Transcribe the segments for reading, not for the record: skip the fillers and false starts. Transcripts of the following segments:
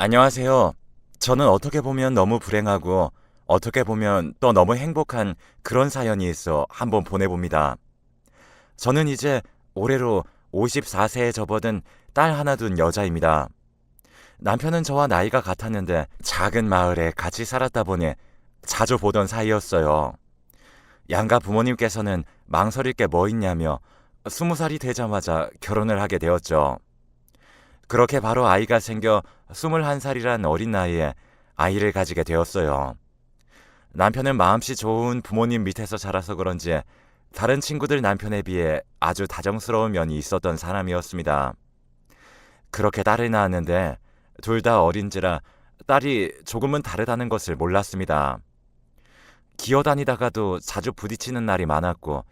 안녕하세요. 저는 어떻게 보면 너무 불행하고 어떻게 보면 또 너무 행복한 그런 사연이 있어 한번 보내봅니다. 저는 이제 올해로 54세에 접어든 딸 하나 둔 여자입니다. 남편은 저와 나이가 같았는데 작은 마을에 같이 살았다 보니 자주 보던 사이였어요. 양가 부모님께서는 망설일 게 뭐 있냐며 20살이 되자마자 결혼을 하게 되었죠. 그렇게 바로 아이가 생겨 21살이란 어린 나이에 아이를 가지게 되었어요. 남편은 마음씨 좋은 부모님 밑에서 자라서 그런지 다른 친구들 남편에 비해 아주 다정스러운 면이 있었던 사람이었습니다. 그렇게 딸을 낳았는데 둘 다 어린지라 딸이 조금은 다르다는 것을 몰랐습니다. 기어다니다가도 자주 부딪히는 날이 많았고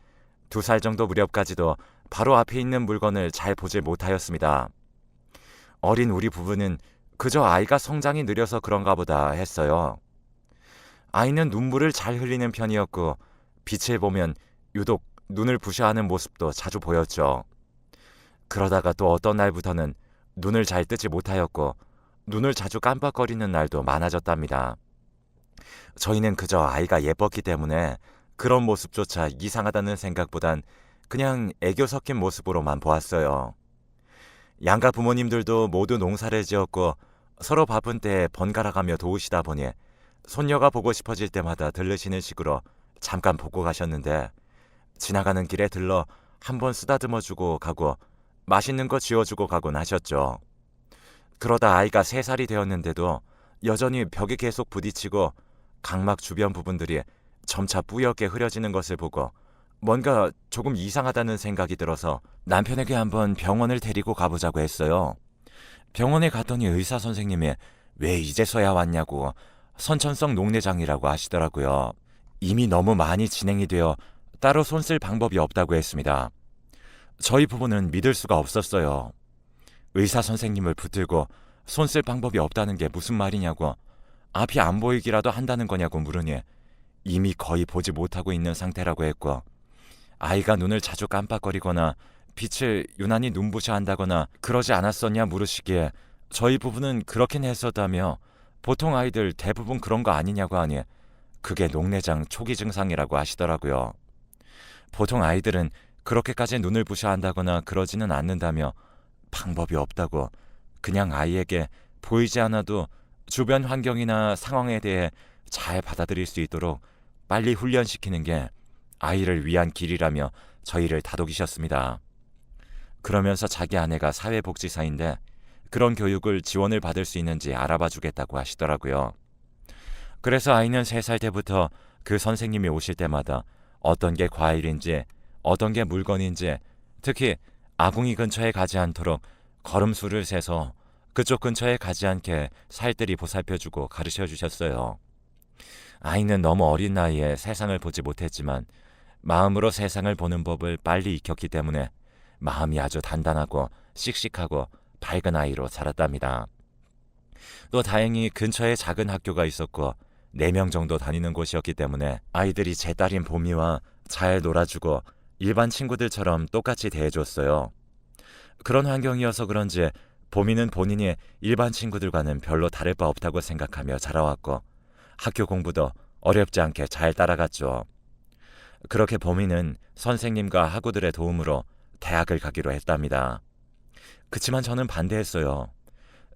2살 정도 무렵까지도 바로 앞에 있는 물건을 잘 보질 못하였습니다. 어린 우리 부부는 그저 아이가 성장이 느려서 그런가 보다 했어요. 아이는 눈물을 잘 흘리는 편이었고 빛을 보면 유독 눈을 부셔하는 모습도 자주 보였죠. 그러다가 또 어떤 날부터는 눈을 잘 뜨지 못하였고 눈을 자주 깜빡거리는 날도 많아졌답니다. 저희는 그저 아이가 예뻤기 때문에 그런 모습조차 이상하다는 생각보단 그냥 애교 섞인 모습으로만 보았어요. 양가 부모님들도 모두 농사를 지었고 서로 바쁜 때에 번갈아가며 도우시다 보니 손녀가 보고 싶어질 때마다 들르시는 식으로 잠깐 보고 가셨는데 지나가는 길에 들러 한번 쓰다듬어주고 가고 맛있는 거 쥐어주고 가곤 하셨죠. 그러다 아이가 3살이 되었는데도 여전히 벽에 계속 부딪히고 각막 주변 부분들이 점차 뿌옇게 흐려지는 것을 보고 뭔가 조금 이상하다는 생각이 들어서 남편에게 한번 병원을 데리고 가보자고 했어요. 병원에 갔더니 의사 선생님이 왜 이제서야 왔냐고 선천성 녹내장이라고 하시더라고요. 이미 너무 많이 진행이 되어 따로 손 쓸 방법이 없다고 했습니다. 저희 부부는 믿을 수가 없었어요. 의사 선생님을 붙들고 손 쓸 방법이 없다는 게 무슨 말이냐고 앞이 안 보이기라도 한다는 거냐고 물으니 이미 거의 보지 못하고 있는 상태라고 했고 아이가 눈을 자주 깜빡거리거나 빛을 유난히 눈부셔 한다거나 그러지 않았었냐 물으시기에 저희 부부는 그렇긴 했었다며 보통 아이들 대부분 그런 거 아니냐고 하니 그게 녹내장 초기 증상이라고 하시더라고요. 보통 아이들은 그렇게까지 눈을 부셔 한다거나 그러지는 않는다며 방법이 없다고 그냥 아이에게 보이지 않아도 주변 환경이나 상황에 대해 잘 받아들일 수 있도록 빨리 훈련시키는 게 아이를 위한 길이라며 저희를 다독이셨습니다. 그러면서 자기 아내가 사회복지사인데 그런 교육을 지원을 받을 수 있는지 알아봐 주겠다고 하시더라고요. 그래서 아이는 3살 때부터 그 선생님이 오실 때마다 어떤 게 과일인지 어떤 게 물건인지 특히 아궁이 근처에 가지 않도록 걸음수를 세서 그쪽 근처에 가지 않게 살뜰히 보살펴주고 가르쳐 주셨어요. 아이는 너무 어린 나이에 세상을 보지 못했지만 마음으로 세상을 보는 법을 빨리 익혔기 때문에 마음이 아주 단단하고 씩씩하고 밝은 아이로 자랐답니다. 또 다행히 근처에 작은 학교가 있었고 4명 정도 다니는 곳이었기 때문에 아이들이 제 딸인 보미와 잘 놀아주고 일반 친구들처럼 똑같이 대해줬어요. 그런 환경이어서 그런지 보미는 본인이 일반 친구들과는 별로 다를 바 없다고 생각하며 자라왔고 학교 공부도 어렵지 않게 잘 따라갔죠. 그렇게 보미는 선생님과 학우들의 도움으로 대학을 가기로 했답니다. 그치만 저는 반대했어요.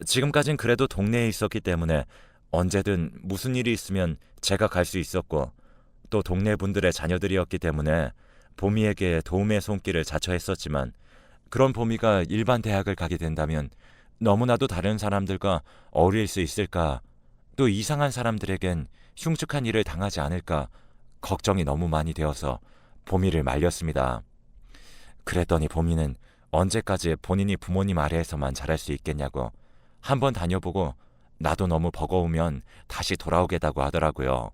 지금까진 그래도 동네에 있었기 때문에 언제든 무슨 일이 있으면 제가 갈 수 있었고 또 동네 분들의 자녀들이었기 때문에 보미에게 도움의 손길을 자처했었지만 그런 보미가 일반 대학을 가게 된다면 너무나도 다른 사람들과 어울릴 수 있을까 또 이상한 사람들에겐 흉측한 일을 당하지 않을까 걱정이 너무 많이 되어서 보미를 말렸습니다. 그랬더니 보미는 언제까지 본인이 부모님 아래에서만 자랄 수 있겠냐고 한번 다녀보고 나도 너무 버거우면 다시 돌아오겠다고 하더라고요.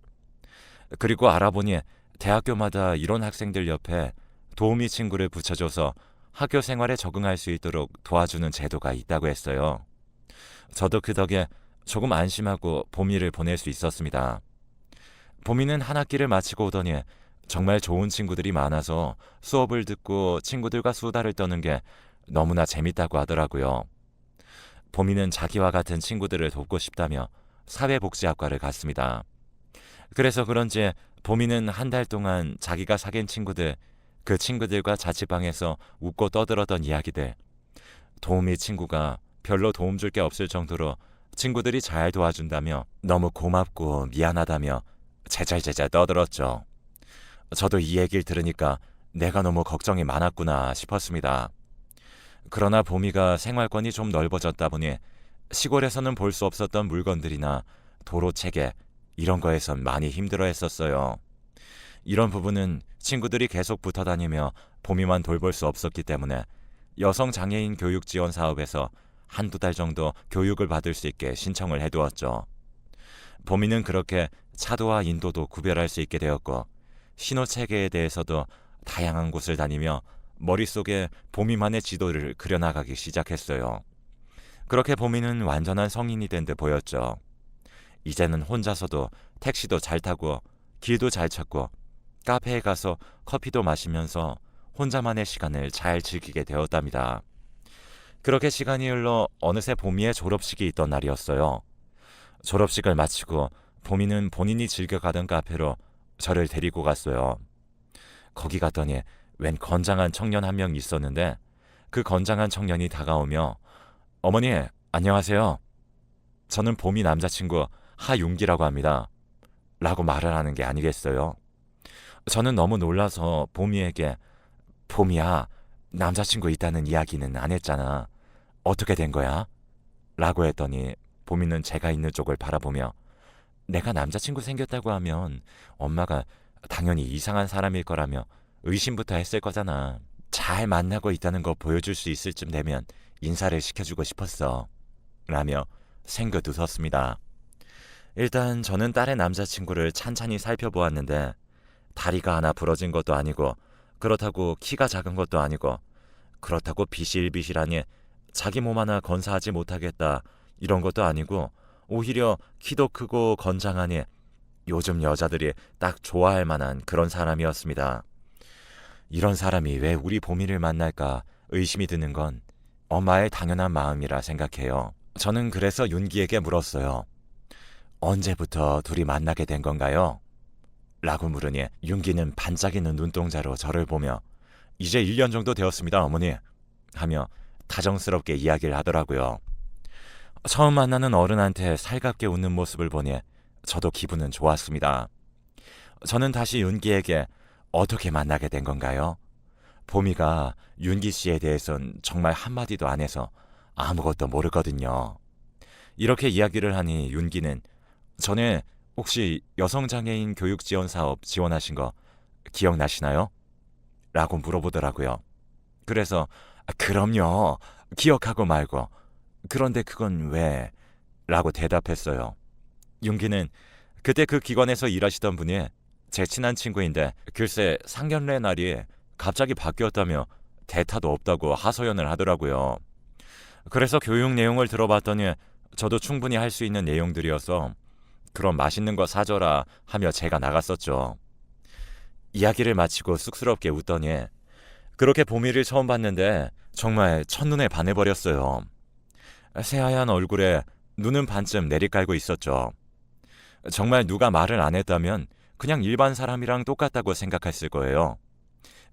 그리고 알아보니 대학교마다 이런 학생들 옆에 도우미 친구를 붙여줘서 학교 생활에 적응할 수 있도록 도와주는 제도가 있다고 했어요. 저도 그 덕에 조금 안심하고 보미를 보낼 수 있었습니다. 보미는 한 학기를 마치고 오더니 정말 좋은 친구들이 많아서 수업을 듣고 친구들과 수다를 떠는 게 너무나 재밌다고 하더라고요. 보미는 자기와 같은 친구들을 돕고 싶다며 사회복지학과를 갔습니다. 그래서 그런지 보미는 한 달 동안 자기가 사귄 친구들, 그 친구들과 자취방에서 웃고 떠들었던 이야기들, 도우미 친구가 별로 도움 줄 게 없을 정도로 친구들이 잘 도와준다며 너무 고맙고 미안하다며 제잘제잘 떠들었죠. 저도 이 얘기를 들으니까 내가 너무 걱정이 많았구나 싶었습니다. 그러나 보미가 생활권이 좀 넓어졌다 보니 시골에서는 볼 수 없었던 물건들이나 도로 체계 이런 거에선 많이 힘들어했었어요. 이런 부분은 친구들이 계속 붙어 다니며 보미만 돌볼 수 없었기 때문에 여성 장애인 교육 지원 사업에서 한두 달 정도 교육을 받을 수 있게 신청을 해두었죠. 보미는 그렇게 차도와 인도도 구별할 수 있게 되었고 신호 체계에 대해서도 다양한 곳을 다니며 머릿속에 보미만의 지도를 그려나가기 시작했어요. 그렇게 보미는 완전한 성인이 된 듯 보였죠. 이제는 혼자서도 택시도 잘 타고 길도 잘 찾고 카페에 가서 커피도 마시면서 혼자만의 시간을 잘 즐기게 되었답니다. 그렇게 시간이 흘러 어느새 보미의 졸업식이 있던 날이었어요. 졸업식을 마치고 보미는 본인이 즐겨가던 카페로 저를 데리고 갔어요. 거기 갔더니 웬 건장한 청년 한 명 있었는데 그 건장한 청년이 다가오며 어머니 안녕하세요. 저는 보미 남자친구 하윤기라고 합니다. 라고 말을 하는 게 아니겠어요. 저는 너무 놀라서 보미에게 보미야 남자친구 있다는 이야기는 안 했잖아. 어떻게 된 거야? 라고 했더니 보미는 제가 있는 쪽을 바라보며 내가 남자친구 생겼다고 하면 엄마가 당연히 이상한 사람일 거라며 의심부터 했을 거잖아. 잘 만나고 있다는 거 보여줄 수 있을 쯤 되면 인사를 시켜주고 싶었어. 라며 생긋 웃었습니다. 일단 저는 딸의 남자친구를 찬찬히 살펴보았는데 다리가 하나 부러진 것도 아니고 그렇다고 키가 작은 것도 아니고 그렇다고 비실비실하니 자기 몸 하나 건사하지 못하겠다 이런 것도 아니고 오히려 키도 크고 건장하니 요즘 여자들이 딱 좋아할 만한 그런 사람이었습니다. 이런 사람이 왜 우리 보미를 만날까 의심이 드는 건 엄마의 당연한 마음이라 생각해요. 저는 그래서 윤기에게 물었어요. 언제부터 둘이 만나게 된 건가요? 라고 물으니 윤기는 반짝이는 눈동자로 저를 보며 이제 1년 정도 되었습니다 어머니 하며 다정스럽게 이야기를 하더라고요. 처음 만나는 어른한테 살갑게 웃는 모습을 보니 저도 기분은 좋았습니다. 저는 다시 윤기에게 어떻게 만나게 된 건가요? 보미가 윤기 씨에 대해선 정말 한마디도 안 해서 아무것도 모르거든요. 이렇게 이야기를 하니 윤기는 전에 혹시 여성장애인 교육지원 사업 지원하신 거 기억나시나요? 라고 물어보더라고요. 그래서 그럼요. 기억하고 말고. 그런데 그건 왜? 라고 대답했어요. 윤기는 그때 그 기관에서 일하시던 분이 제 친한 친구인데 글쎄 상견례 날이 갑자기 바뀌었다며 대타도 없다고 하소연을 하더라고요. 그래서 교육 내용을 들어봤더니 저도 충분히 할 수 있는 내용들이어서 그럼 맛있는 거 사줘라 하며 제가 나갔었죠. 이야기를 마치고 쑥스럽게 웃더니 그렇게 보미를 처음 봤는데 정말 첫눈에 반해버렸어요. 새하얀 얼굴에 눈은 반쯤 내리깔고 있었죠. 정말 누가 말을 안 했다면 그냥 일반 사람이랑 똑같다고 생각했을 거예요.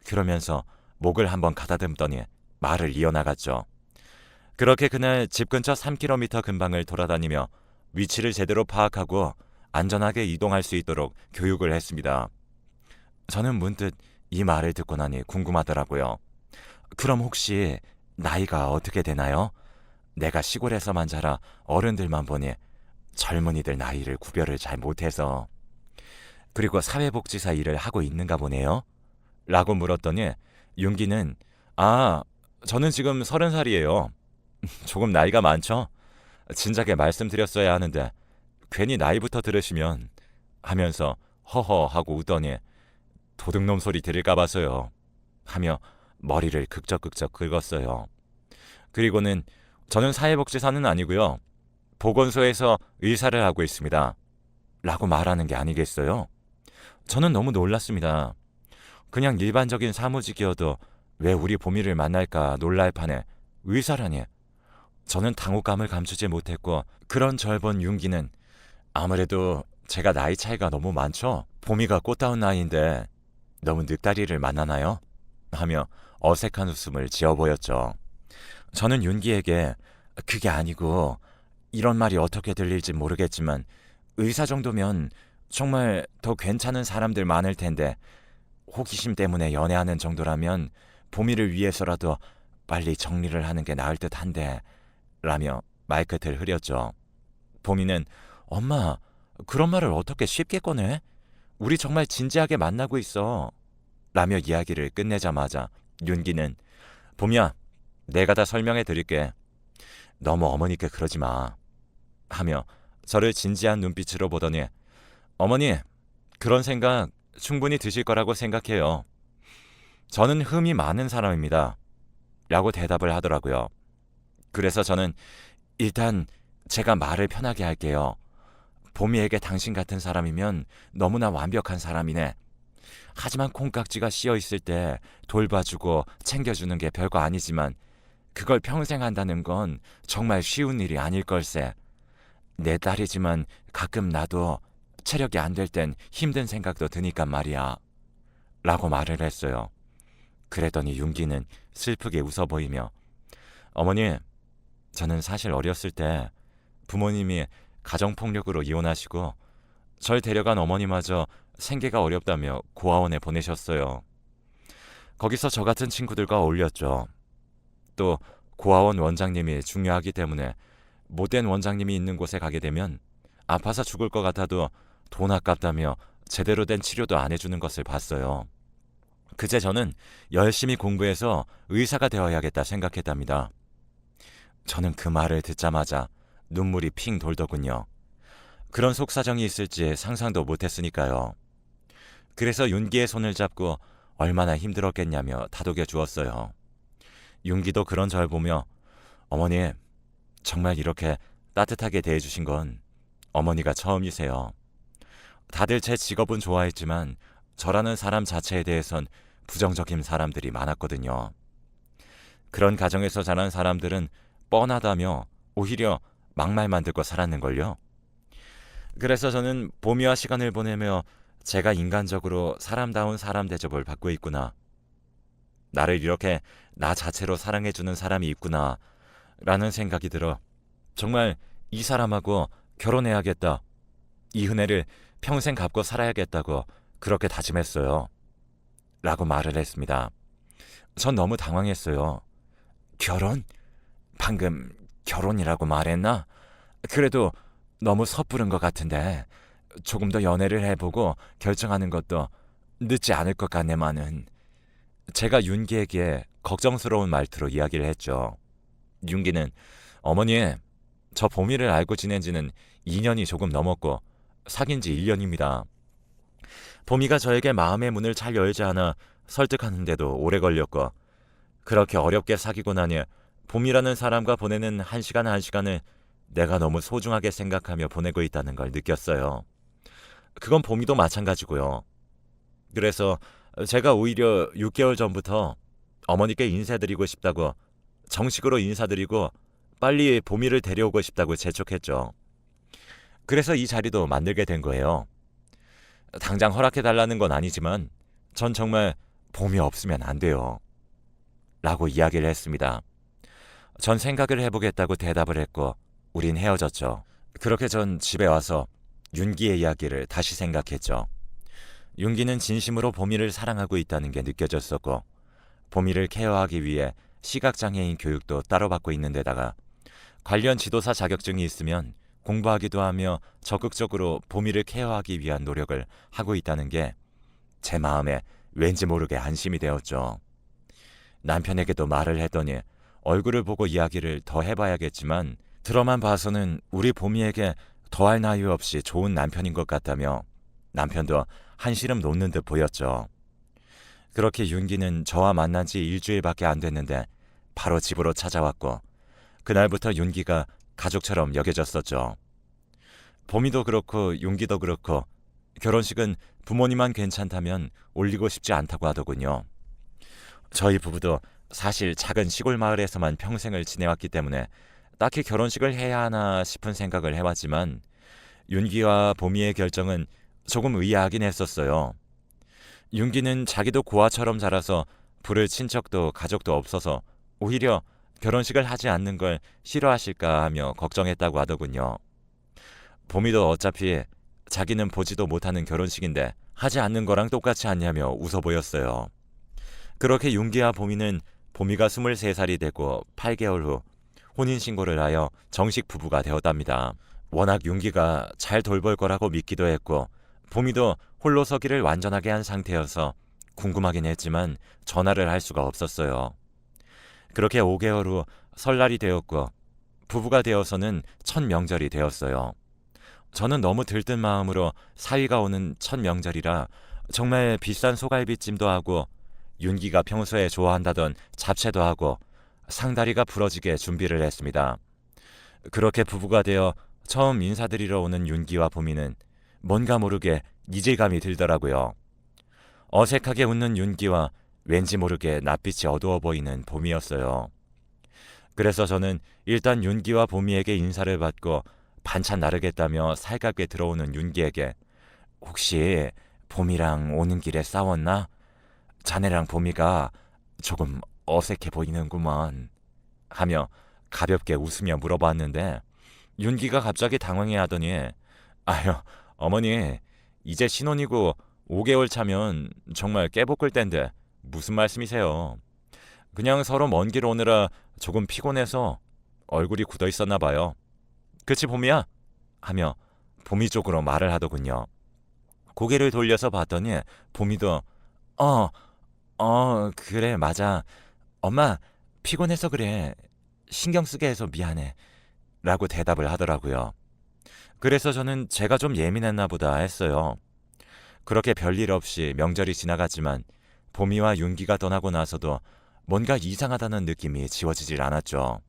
그러면서 목을 한번 가다듬더니 말을 이어나갔죠. 그렇게 그날 집 근처 3km 근방을 돌아다니며 위치를 제대로 파악하고 안전하게 이동할 수 있도록 교육을 했습니다. 저는 문득 이 말을 듣고 나니 궁금하더라고요. 그럼 혹시 나이가 어떻게 되나요? 내가 시골에서만 자라 어른들만 보니 젊은이들 나이를 구별을 잘 못해서. 그리고 사회복지사 일을 하고 있는가 보네요. 라고 물었더니 윤기는 저는 지금 30살이에요. 조금 나이가 많죠? 진작에 말씀드렸어야 하는데 괜히 나이부터 들으시면 하면서 허허 하고 웃더니 도둑놈 소리 들을까 봐서요 하며 머리를 극적극적 긁었어요. 그리고는 저는 사회복지사는 아니고요. 보건소에서 의사를 하고 있습니다. 라고 말하는 게 아니겠어요? 저는 너무 놀랐습니다. 그냥 일반적인 사무직이어도 왜 우리 보미를 만날까 놀랄 판에 의사라니. 저는 당혹감을 감추지 못했고 그런 절 본 윤기는 아무래도 제가 나이 차이가 너무 많죠. 봄이가 꽃다운 나이인데 너무 늑다리를 만나나요? 하며 어색한 웃음을 지어 보였죠. 저는 윤기에게 그게 아니고 이런 말이 어떻게 들릴지 모르겠지만 의사 정도면 정말 더 괜찮은 사람들 많을 텐데 호기심 때문에 연애하는 정도라면 봄이를 위해서라도 빨리 정리를 하는 게 나을 듯한데 라며 말끝을 흐렸죠. 봄이는 엄마 그런 말을 어떻게 쉽게 꺼내? 우리 정말 진지하게 만나고 있어 라며 이야기를 끝내자마자 윤기는 봄이야 내가 다 설명해 드릴게. 너무 어머니께 그러지 마 하며 저를 진지한 눈빛으로 보더니 어머니 그런 생각 충분히 드실 거라고 생각해요. 저는 흠이 많은 사람입니다 라고 대답을 하더라고요. 그래서 저는 일단 제가 말을 편하게 할게요. 봄이에게 당신 같은 사람이면 너무나 완벽한 사람이네. 하지만 콩깍지가 씌어 있을 때 돌봐주고 챙겨주는 게 별거 아니지만 그걸 평생 한다는 건 정말 쉬운 일이 아닐 걸세. 내 딸이지만 가끔 나도 체력이 안 될 땐 힘든 생각도 드니까 말이야 라고 말을 했어요. 그랬더니 윤기는 슬프게 웃어 보이며 어머니 저는 사실 어렸을 때 부모님이 가정폭력으로 이혼하시고 절 데려간 어머니마저 생계가 어렵다며 고아원에 보내셨어요. 거기서 저 같은 친구들과 어울렸죠. 또 고아원 원장님이 중요하기 때문에 못된 원장님이 있는 곳에 가게 되면 아파서 죽을 것 같아도 돈 아깝다며 제대로 된 치료도 안 해주는 것을 봤어요. 그제 저는 열심히 공부해서 의사가 되어야겠다 생각했답니다. 저는 그 말을 듣자마자 눈물이 핑 돌더군요. 그런 속사정이 있을지 상상도 못했으니까요. 그래서 윤기의 손을 잡고 얼마나 힘들었겠냐며 다독여 주었어요. 윤기도 그런 절 보며 어머니 정말 이렇게 따뜻하게 대해주신 건 어머니가 처음이세요. 다들 제 직업은 좋아했지만 저라는 사람 자체에 대해선 부정적인 사람들이 많았거든요. 그런 가정에서 자란 사람들은 뻔하다며 오히려 막말만 듣고 살았는걸요. 그래서 저는 봄이와 시간을 보내며 제가 인간적으로 사람다운 사람 대접을 받고 있구나. 나를 이렇게 나 자체로 사랑해주는 사람이 있구나 라는 생각이 들어 정말 이 사람하고 결혼해야겠다. 이 은혜를 평생 갚고 살아야겠다고 그렇게 다짐했어요. 라고 말을 했습니다. 전 너무 당황했어요. 결혼? 방금 결혼이라고 말했나? 그래도 너무 섣부른 것 같은데 조금 더 연애를 해보고 결정하는 것도 늦지 않을 것 같네만은. 제가 윤기에게 걱정스러운 말투로 이야기를 했죠. 윤기는 어머니 저 봄이를 알고 지낸 지는 2년이 조금 넘었고 사귄 지 1년입니다. 봄이가 저에게 마음의 문을 잘 열지 않아 설득하는데도 오래 걸렸고 그렇게 어렵게 사귀고 나니 봄이라는 사람과 보내는 한 시간 한 시간을 내가 너무 소중하게 생각하며 보내고 있다는 걸 느꼈어요. 그건 봄이도 마찬가지고요. 그래서 제가 오히려 6개월 전부터 어머니께 인사드리고 싶다고 정식으로 인사드리고 빨리 봄이를 데려오고 싶다고 재촉했죠. 그래서 이 자리도 만들게 된 거예요. 당장 허락해달라는 건 아니지만 전 정말 봄이 없으면 안 돼요. 라고 이야기를 했습니다. 전 생각을 해보겠다고 대답을 했고 우린 헤어졌죠. 그렇게 전 집에 와서 윤기의 이야기를 다시 생각했죠. 윤기는 진심으로 봄이를 사랑하고 있다는 게 느껴졌었고 봄이를 케어하기 위해 시각장애인 교육도 따로 받고 있는 데다가 관련 지도사 자격증이 있으면 공부하기도 하며 적극적으로 봄이를 케어하기 위한 노력을 하고 있다는 게 제 마음에 왠지 모르게 안심이 되었죠. 남편에게도 말을 했더니 얼굴을 보고 이야기를 더 해봐야겠지만 들어만 봐서는 우리 봄이에게 더할 나위 없이 좋은 남편인 것 같다며 남편도 한시름 놓는 듯 보였죠. 그렇게 윤기는 저와 만난 지 일주일밖에 안 됐는데 바로 집으로 찾아왔고 그날부터 윤기가 가족처럼 여겨졌었죠. 봄이도 그렇고 윤기도 그렇고 결혼식은 부모님만 괜찮다면 올리고 싶지 않다고 하더군요. 저희 부부도 사실 작은 시골 마을에서만 평생을 지내왔기 때문에 딱히 결혼식을 해야 하나 싶은 생각을 해왔지만 윤기와 보미의 결정은 조금 의아하긴 했었어요. 윤기는 자기도 고아처럼 자라서 부를 친척도 가족도 없어서 오히려 결혼식을 하지 않는 걸 싫어하실까 하며 걱정했다고 하더군요. 보미도 어차피 자기는 보지도 못하는 결혼식인데 하지 않는 거랑 똑같이 않냐며 웃어 보였어요. 그렇게 윤기와 보미는 보미가 23살이 되고 8개월 후 혼인신고를 하여 정식 부부가 되었답니다. 워낙 윤기가 잘 돌볼 거라고 믿기도 했고 보미도 홀로 서기를 완전하게 한 상태여서 궁금하긴 했지만 전화를 할 수가 없었어요. 그렇게 5개월 후 설날이 되었고 부부가 되어서는 첫 명절이 되었어요. 저는 너무 들뜬 마음으로 사위가 오는 첫 명절이라 정말 비싼 소갈비찜도 하고 윤기가 평소에 좋아한다던 잡채도 하고 상다리가 부러지게 준비를 했습니다. 그렇게 부부가 되어 처음 인사드리러 오는 윤기와 보미는 뭔가 모르게 이질감이 들더라고요. 어색하게 웃는 윤기와 왠지 모르게 낯빛이 어두워 보이는 보미였어요. 그래서 저는 일단 윤기와 보미에게 인사를 받고 반찬 나르겠다며 살갑게 들어오는 윤기에게 혹시 보미랑 오는 길에 싸웠나? 자네랑 보미가 조금 어색해 보이는구먼 하며 가볍게 웃으며 물어봤는데 윤기가 갑자기 당황해하더니 아유 어머니 이제 신혼이고 5개월 차면 정말 깨볶을 땐데 무슨 말씀이세요? 그냥 서로 먼 길 오느라 조금 피곤해서 얼굴이 굳어 있었나 봐요. 그치 보미야? 하며 보미 쪽으로 말을 하더군요. 고개를 돌려서 봤더니 보미도 그래 맞아. 엄마 피곤해서 그래. 신경 쓰게 해서 미안해. 라고 대답을 하더라고요. 그래서 저는 제가 좀 예민했나 보다 했어요. 그렇게 별일 없이 명절이 지나갔지만 보미와 윤기가 떠나고 나서도 뭔가 이상하다는 느낌이 지워지질 않았죠.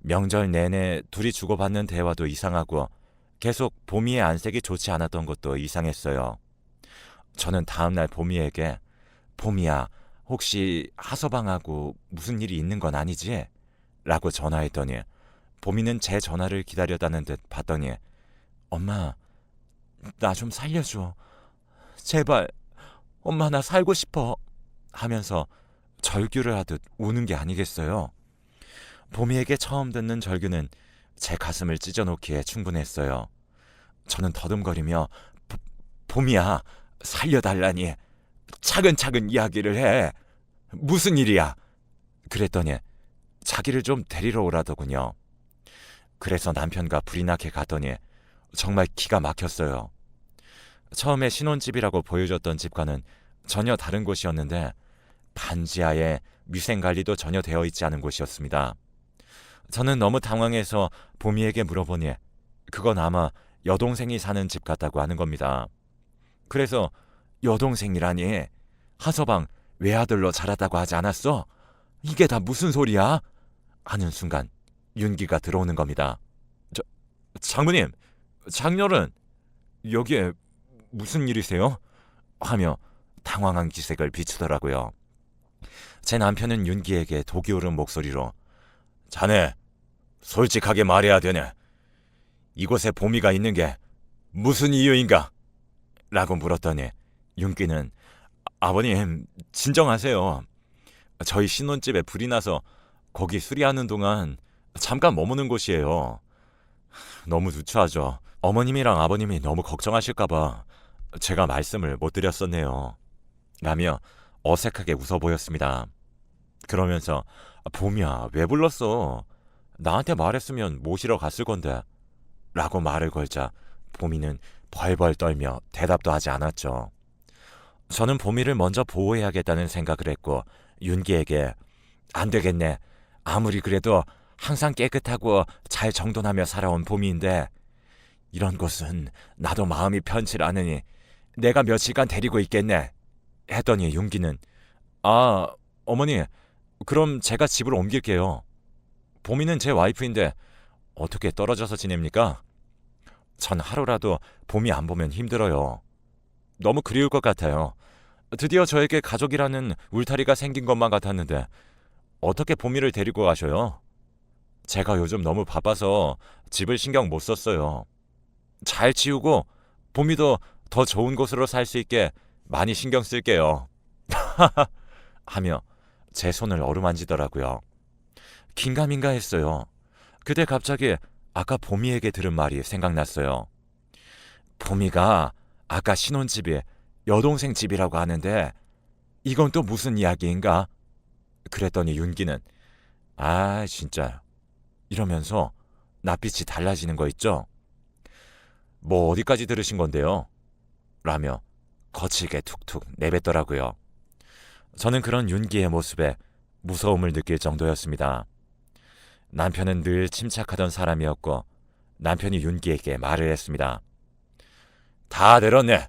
명절 내내 둘이 주고받는 대화도 이상하고 계속 보미의 안색이 좋지 않았던 것도 이상했어요. 저는 다음날 보미에게 보미야 혹시 하서방하고 무슨 일이 있는 건 아니지? 라고 전화했더니 보미는 제 전화를 기다렸다는 듯 봤더니 엄마 나 좀 살려줘. 제발 엄마 나 살고 싶어 하면서 절규를 하듯 우는 게 아니겠어요. 보미에게 처음 듣는 절규는 제 가슴을 찢어놓기에 충분했어요. 저는 더듬거리며 보미야 살려달라니 차근차근 이야기를 해. 무슨 일이야? 그랬더니 자기를 좀 데리러 오라더군요. 그래서 남편과 불이 나게 갔더니 정말 기가 막혔어요. 처음에 신혼집이라고 보여줬던 집과는 전혀 다른 곳이었는데 반지하에 위생관리도 전혀 되어 있지 않은 곳이었습니다. 저는 너무 당황해서 보미에게 물어보니 그건 아마 여동생이 사는 집 같다고 하는 겁니다. 그래서 여동생이라니 하서방 외아들로 자랐다고 하지 않았어? 이게 다 무슨 소리야? 하는 순간 윤기가 들어오는 겁니다. 장모님, 장녀는 여기에 무슨 일이세요? 하며 당황한 기색을 비추더라고요. 제 남편은 윤기에게 독이 오른 목소리로 자네 솔직하게 말해야 되네. 이곳에 보미가 있는 게 무슨 이유인가? 라고 물었더니 윤기는 아버님 진정하세요. 저희 신혼집에 불이 나서 거기 수리하는 동안 잠깐 머무는 곳이에요. 너무 누추하죠. 어머님이랑 아버님이 너무 걱정하실까봐 제가 말씀을 못 드렸었네요. 라며 어색하게 웃어 보였습니다. 그러면서 보미야 왜 불렀어? 나한테 말했으면 모시러 갔을 건데 라고 말을 걸자 보미는 벌벌 떨며 대답도 하지 않았죠. 저는 보미를 먼저 보호해야겠다는 생각을 했고 윤기에게 안 되겠네. 아무리 그래도 항상 깨끗하고 잘 정돈하며 살아온 보미인데 이런 곳은 나도 마음이 편치 않으니 내가 며칠간 데리고 있겠네. 했더니 윤기는 어머니 그럼 제가 집으로 옮길게요. 보미는 제 와이프인데 어떻게 떨어져서 지냅니까? 전 하루라도 보미 안 보면 힘들어요. 너무 그리울 것 같아요. 드디어 저에게 가족이라는 울타리가 생긴 것만 같았는데 어떻게 보미를 데리고 가셔요? 제가 요즘 너무 바빠서 집을 신경 못 썼어요. 잘 치우고 봄이도 더 좋은 곳으로 살 수 있게 많이 신경 쓸게요. 하며 제 손을 어루만지더라고요. 긴가민가 했어요. 그때 갑자기 아까 봄이에게 들은 말이 생각났어요. 봄이가 아까 신혼집이 여동생 집이라고 하는데 이건 또 무슨 이야기인가? 그랬더니 윤기는 아 진짜 이러면서 낯빛이 달라지는 거 있죠? 뭐 어디까지 들으신 건데요? 라며 거칠게 툭툭 내뱉더라고요. 저는 그런 윤기의 모습에 무서움을 느낄 정도였습니다. 남편은 늘 침착하던 사람이었고 남편이 윤기에게 말을 했습니다. 다 들었네.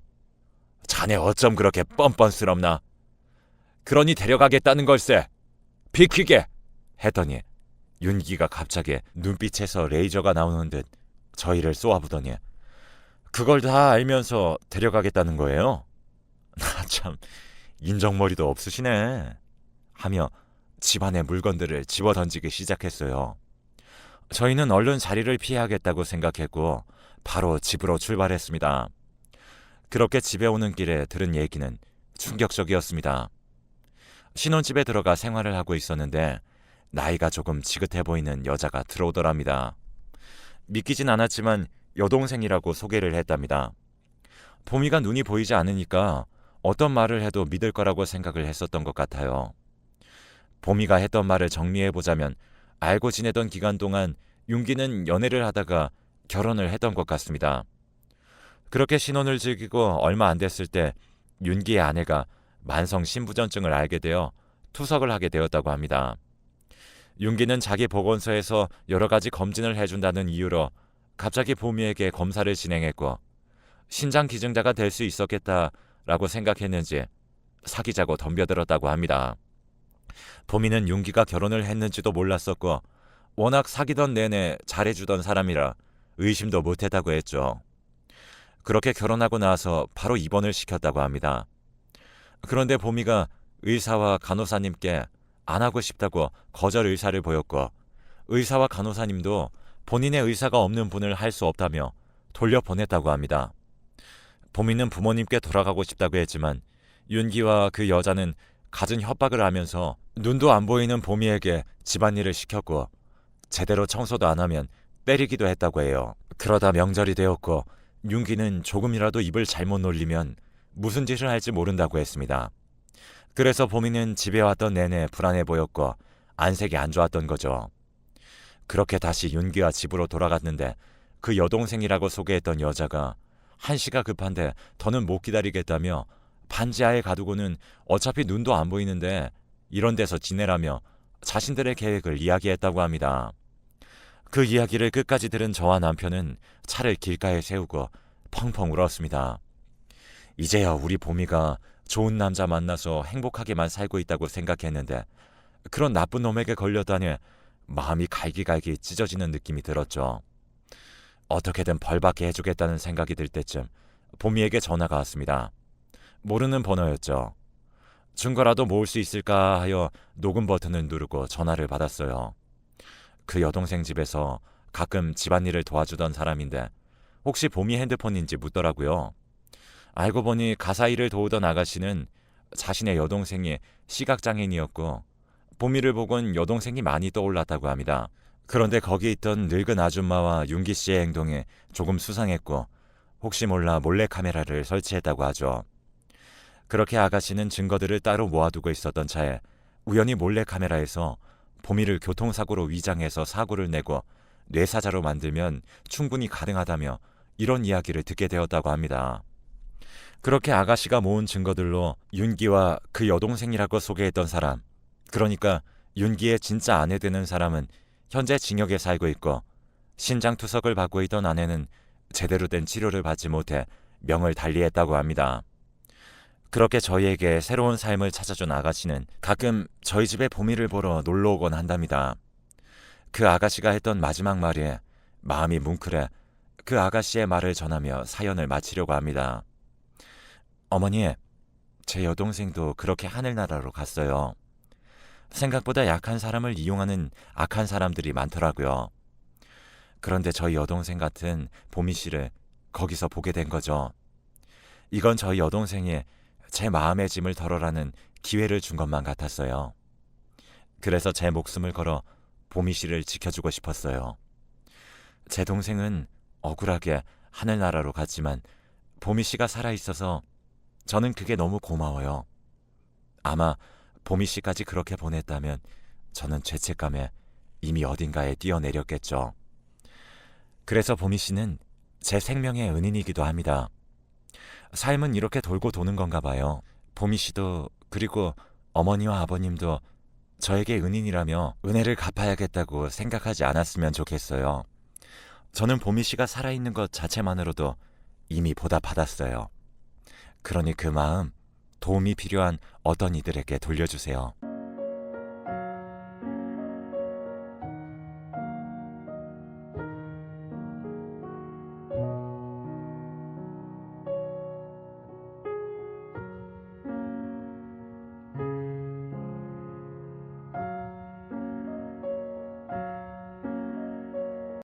자네 어쩜 그렇게 뻔뻔스럽나? 그러니 데려가겠다는 걸세. 비키게! 했더니 윤기가 갑자기 눈빛에서 레이저가 나오는 듯 저희를 쏘아보더니 그걸 다 알면서 데려가겠다는 거예요? 참 인정머리도 없으시네. 하며 집안의 물건들을 집어던지기 시작했어요. 저희는 얼른 자리를 피하겠다고 생각했고 바로 집으로 출발했습니다. 그렇게 집에 오는 길에 들은 얘기는 충격적이었습니다. 신혼집에 들어가 생활을 하고 있었는데 나이가 조금 지긋해 보이는 여자가 들어오더랍니다. 믿기진 않았지만 여동생이라고 소개를 했답니다. 봄이가 눈이 보이지 않으니까 어떤 말을 해도 믿을 거라고 생각을 했었던 것 같아요. 봄이가 했던 말을 정리해보자면 알고 지내던 기간 동안 윤기는 연애를 하다가 결혼을 했던 것 같습니다. 그렇게 신혼을 즐기고 얼마 안 됐을 때 윤기의 아내가 만성 신부전증을 앓게 되어 투석을 하게 되었다고 합니다. 윤기는 자기 보건소에서 여러 가지 검진을 해준다는 이유로 갑자기 봄이에게 검사를 진행했고 신장 기증자가 될 수 있었겠다라고 생각했는지 사귀자고 덤벼들었다고 합니다. 봄이는 윤기가 결혼을 했는지도 몰랐었고 워낙 사귀던 내내 잘해주던 사람이라 의심도 못했다고 했죠. 그렇게 결혼하고 나서 바로 입원을 시켰다고 합니다. 그런데 봄이가 의사와 간호사님께 안 하고 싶다고 거절 의사를 보였고 의사와 간호사님도 본인의 의사가 없는 분을 할 수 없다며 돌려보냈다고 합니다. 봄이는 부모님께 돌아가고 싶다고 했지만 윤기와 그 여자는 갖은 협박을 하면서 눈도 안 보이는 봄이에게 집안일을 시켰고 제대로 청소도 안 하면 때리기도 했다고 해요. 그러다 명절이 되었고 윤기는 조금이라도 입을 잘못 놀리면 무슨 짓을 할지 모른다고 했습니다. 그래서 봄이는 집에 왔던 내내 불안해 보였고 안색이 안 좋았던 거죠. 그렇게 다시 윤기와 집으로 돌아갔는데 그 여동생이라고 소개했던 여자가 한시가 급한데 더는 못 기다리겠다며 반지하에 가두고는 어차피 눈도 안 보이는데 이런 데서 지내라며 자신들의 계획을 이야기했다고 합니다. 그 이야기를 끝까지 들은 저와 남편은 차를 길가에 세우고 펑펑 울었습니다. 이제야 우리 봄이가 좋은 남자 만나서 행복하게만 살고 있다고 생각했는데 그런 나쁜 놈에게 걸렸다니 마음이 갈기갈기 찢어지는 느낌이 들었죠. 어떻게든 벌받게 해주겠다는 생각이 들 때쯤 봄이에게 전화가 왔습니다. 모르는 번호였죠. 증거라도 모을 수 있을까 하여 녹음 버튼을 누르고 전화를 받았어요. 그 여동생 집에서 가끔 집안일을 도와주던 사람인데 혹시 봄이 핸드폰인지 묻더라고요. 알고 보니 가사 일을 도우던 아가씨는 자신의 여동생이 시각장애인이었고 봄이를 보곤 여동생이 많이 떠올랐다고 합니다. 그런데 거기 있던 늙은 아줌마와 윤기 씨의 행동에 조금 수상했고 혹시 몰라 몰래카메라를 설치했다고 하죠. 그렇게 아가씨는 증거들을 따로 모아두고 있었던 차에 우연히 몰래카메라에서 봄이를 교통사고로 위장해서 사고를 내고 뇌사자로 만들면 충분히 가능하다며 이런 이야기를 듣게 되었다고 합니다. 그렇게 아가씨가 모은 증거들로 윤기와 그 여동생이라고 소개했던 사람, 그러니까 윤기의 진짜 아내 되는 사람은 현재 징역에 살고 있고 신장투석을 받고 있던 아내는 제대로 된 치료를 받지 못해 명을 달리했다고 합니다. 그렇게 저희에게 새로운 삶을 찾아준 아가씨는 가끔 저희 집에 봄이를 보러 놀러 오곤 한답니다. 그 아가씨가 했던 마지막 말에 마음이 뭉클해 그 아가씨의 말을 전하며 사연을 마치려고 합니다. 어머니, 제 여동생도 그렇게 하늘나라로 갔어요. 생각보다 약한 사람을 이용하는 악한 사람들이 많더라고요. 그런데 저희 여동생 같은 보미 씨를 거기서 보게 된 거죠. 이건 저희 여동생이 제 마음의 짐을 덜어라는 기회를 준 것만 같았어요. 그래서 제 목숨을 걸어 보미 씨를 지켜주고 싶었어요. 제 동생은 억울하게 하늘나라로 갔지만 보미 씨가 살아있어서 저는 그게 너무 고마워요. 아마 보미 씨까지 그렇게 보냈다면 저는 죄책감에 이미 어딘가에 뛰어내렸겠죠. 그래서 보미 씨는 제 생명의 은인이기도 합니다. 삶은 이렇게 돌고 도는 건가 봐요. 보미 씨도 그리고 어머니와 아버님도 저에게 은인이라며 은혜를 갚아야겠다고 생각하지 않았으면 좋겠어요. 저는 보미 씨가 살아있는 것 자체만으로도 이미 보답받았어요. 그러니 그 마음, 도움이 필요한 어떤 이들에게 돌려주세요.